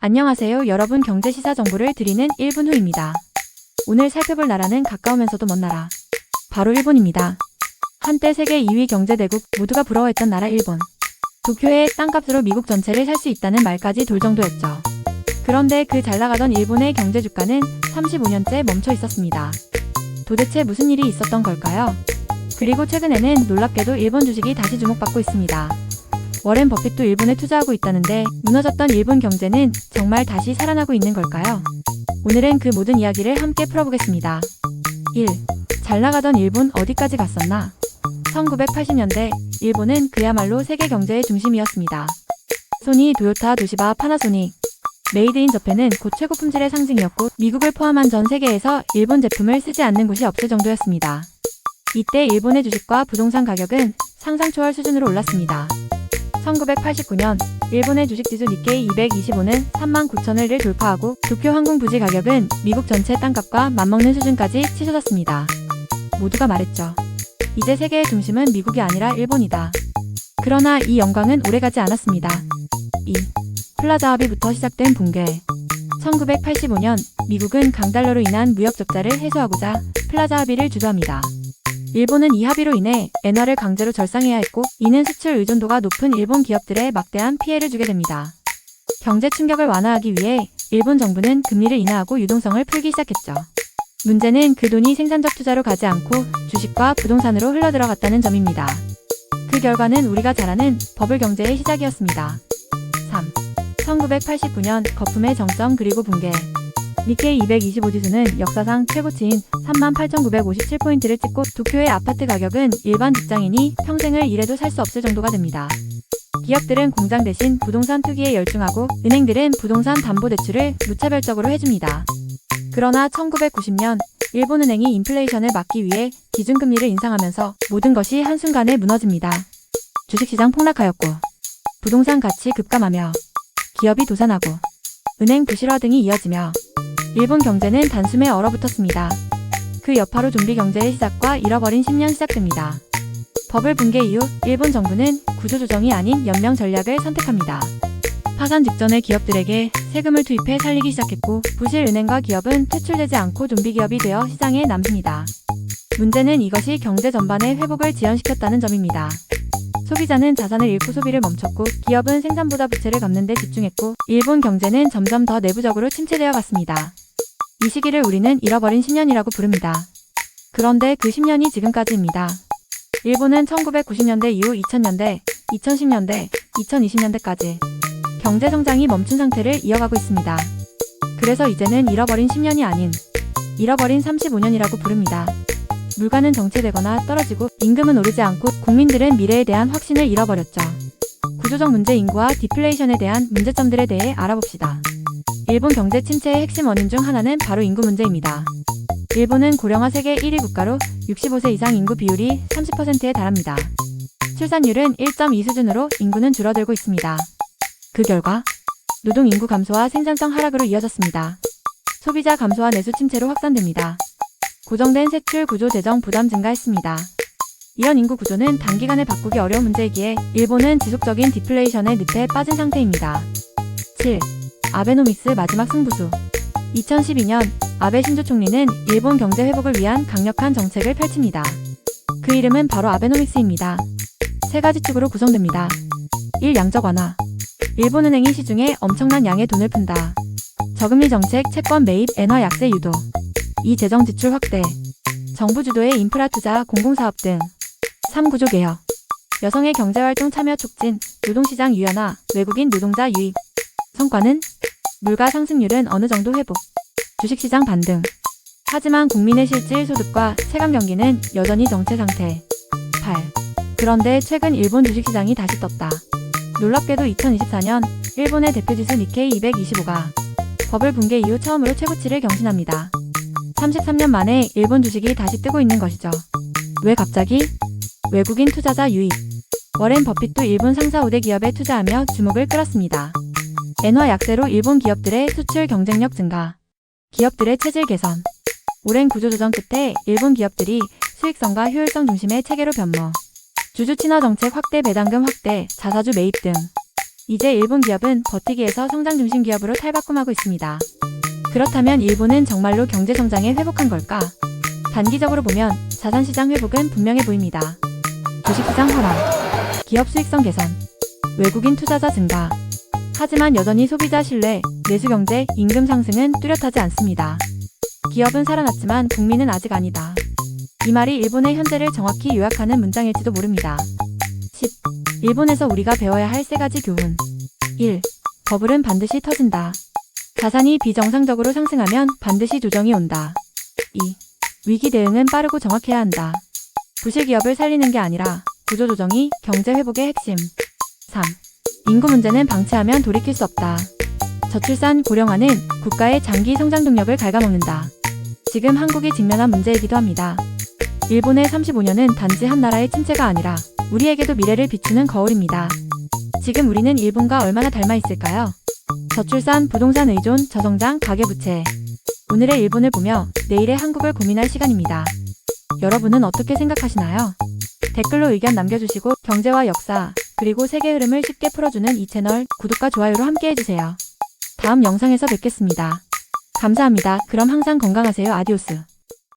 안녕하세요. 여러분, 경제 시사 정보를 드리는 1분 후입니다. 오늘 살펴볼 나라는 가까우면서도 먼 나라, 바로 일본입니다. 한때 세계 2위 경제대국, 모두가 부러워했던 나라 일본. 도쿄의 땅값으로 미국 전체를 살 수 있다는 말까지 돌 정도였죠. 그런데 그 잘나가던 일본의 경제 주가는 35년째 멈춰 있었습니다. 도대체 무슨 일이 있었던 걸까요? 그리고 최근에는 놀랍게도 일본 주식이 다시 주목받고 있습니다. 워렌 버핏도 일본에 투자하고 있다는데 무너졌던 일본 경제는 정말 다시 살아나고 있는 걸까요? 오늘은 그 모든 이야기를 함께 풀어보겠습니다. 1. 잘나가던 일본 어디까지 갔었나? 1980년대 일본은 그야말로 세계 경제의 중심이었습니다. 소니, 도요타, 도시바, 파나소닉, 메이드 인 저펜은 곧 최고 품질의 상징이었고 미국을 포함한 전 세계에서 일본 제품을 쓰지 않는 곳이 없을 정도였습니다. 이때 일본의 주식과 부동산 가격은 상상 초월 수준으로 올랐습니다. 1989년 일본의 주식지수 니케이 225는 39,000을 돌파하고 도쿄 항공 부지 가격은 미국 전체 땅값과 맞먹는 수준까지 치솟았습니다. 모두가 말했죠. 이제 세계의 중심은 미국이 아니라 일본이다. 그러나 이 영광은 오래가지 않았습니다. 2. 플라자 합의부터 시작된 붕괴. 1985년 미국은 강달러로 인한 무역 적자를 해소하고자 플라자 합의를 주도합니다. 일본은 이 합의로 인해 엔화를 강제로 절상해야 했고 이는 수출 의존도가 높은 일본 기업들에 막대한 피해를 주게 됩니다. 경제 충격을 완화하기 위해 일본 정부는 금리를 인하하고 유동성을 풀기 시작했죠. 문제는 그 돈이 생산적 투자로 가지 않고 주식과 부동산으로 흘러들어갔다는 점입니다. 그 결과는 우리가 잘 아는 버블 경제의 시작이었습니다. 3. 1989년 거품의 정점 그리고 붕괴. 니케이 225지수는 역사상 최고치인 38,957포인트를 찍고 도쿄의 아파트 가격은 일반 직장인이 평생을 일해도 살 수 없을 정도가 됩니다. 기업들은 공장 대신 부동산 투기에 열중하고 은행들은 부동산 담보대출을 무차별적으로 해줍니다. 그러나 1990년 일본은행이 인플레이션을 막기 위해 기준금리를 인상하면서 모든 것이 한순간에 무너집니다. 주식시장 폭락하였고 부동산 가치 급감하며 기업이 도산하고 은행 부실화 등이 이어지며 일본 경제는 단숨에 얼어붙었습니다. 그 여파로 좀비 경제의 시작과 잃어버린 10년 시작됩니다. 버블 붕괴 이후 일본 정부는 구조조정이 아닌 연명 전략을 선택합니다. 파산 직전의 기업들에게 세금을 투입해 살리기 시작했고 부실 은행과 기업은 퇴출되지 않고 좀비 기업이 되어 시장에 남습니다. 문제는 이것이 경제 전반의 회복을 지연시켰다는 점입니다. 소비자는 자산을 잃고 소비를 멈췄고 기업은 생산보다 부채를 갚는 데 집중했고 일본 경제는 점점 더 내부적으로 침체되어 갔습니다. 이 시기를 우리는 잃어버린 10년이라고 부릅니다. 그런데 그 10년이 지금까지입니다. 일본은 1990년대 이후 2000년대, 2010년대, 2020년대까지 경제 성장이 멈춘 상태를 이어가고 있습니다. 그래서 이제는 잃어버린 10년이 아닌 잃어버린 35년이라고 부릅니다. 물가는 정체되거나 떨어지고 임금은 오르지 않고 국민들은 미래에 대한 확신을 잃어버렸죠. 구조적 문제 인구와 디플레이션에 대한 문제점들에 대해 알아봅시다. 일본 경제 침체의 핵심 원인 중 하나는 바로 인구 문제입니다. 일본은 고령화 세계 1위 국가로 65세 이상 인구 비율이 30%에 달합니다. 출산율은 1.2 수준으로 인구는 줄어들고 있습니다. 그 결과 노동 인구 감소와 생산성 하락으로 이어졌습니다. 소비자 감소와 내수 침체로 확산됩니다. 고정된 세출 구조 재정 부담 증가했습니다. 이런 인구 구조는 단기간에 바꾸기 어려운 문제이기에 일본은 지속적인 디플레이션의 늪에 빠진 상태입니다. 7. 아베노믹스 마지막 승부수. 2012년 아베 신조 총리는 일본 경제 회복을 위한 강력한 정책을 펼칩니다. 그 이름은 바로 아베노믹스입니다. 세 가지 축으로 구성됩니다. 1. 양적 완화. 일본은행이 시중에 엄청난 양의 돈을 푼다. 저금리 정책, 채권 매입, 엔화 약세 유도. 2. 재정 지출 확대. 정부 주도의 인프라 투자, 공공사업 등. 3. 구조 개혁. 여성의 경제활동 참여 촉진, 노동시장 유연화, 외국인 노동자 유입. 성과는? 물가 상승률은 어느 정도 회복. 주식시장 반등. 하지만 국민의 실질 소득과 체감 경기는 여전히 정체 상태. 8. 그런데 최근 일본 주식시장이 다시 떴다. 놀랍게도 2024년 일본의 대표지수 니케이 225가 버블 붕괴 이후 처음으로 최고치를 경신합니다. 33년 만에 일본 주식이 다시 뜨고 있는 것이죠. 왜 갑자기? 외국인 투자자 유입. 워렌 버핏도 일본 상사 5대 기업에 투자하며 주목을 끌었습니다. 엔화 약세로 일본 기업들의 수출 경쟁력 증가. 기업들의 체질 개선. 오랜 구조조정 끝에 일본 기업들이 수익성과 효율성 중심의 체계로 변모. 주주 친화 정책 확대, 배당금 확대, 자사주 매입 등 이제 일본 기업은 버티기에서 성장 중심 기업으로 탈바꿈하고 있습니다. 그렇다면 일본은 정말로 경제 성장에 회복한 걸까? 단기적으로 보면 자산시장 회복은 분명해 보입니다. 주식시장 활황, 기업 수익성 개선, 외국인 투자자 증가. 하지만 여전히 소비자 신뢰, 내수경제, 임금 상승은 뚜렷하지 않습니다. 기업은 살아났지만 국민은 아직 아니다. 이 말이 일본의 현재를 정확히 요약하는 문장일지도 모릅니다. 10. 일본에서 우리가 배워야 할 3가지 교훈. 1. 버블은 반드시 터진다. 자산이 비정상적으로 상승하면 반드시 조정이 온다. 2. 위기 대응은 빠르고 정확해야 한다. 부실 기업을 살리는 게 아니라 구조조정이 경제 회복의 핵심. 3. 인구 문제는 방치하면 돌이킬 수 없다. 저출산 고령화는 국가의 장기 성장 동력을 갉아먹는다. 지금 한국이 직면한 문제이기도 합니다. 일본의 35년은 단지 한 나라의 침체가 아니라 우리에게도 미래를 비추는 거울입니다. 지금 우리는 일본과 얼마나 닮아 있을까요? 저출산, 부동산 의존, 저성장, 가계부채. 오늘의 일본을 보며 내일의 한국을 고민할 시간입니다. 여러분은 어떻게 생각하시나요? 댓글로 의견 남겨주시고 경제와 역사, 그리고 세계 흐름을 쉽게 풀어주는 이 채널 구독과 좋아요로 함께해주세요. 다음 영상에서 뵙겠습니다. 감사합니다. 그럼 항상 건강하세요. 아디오스.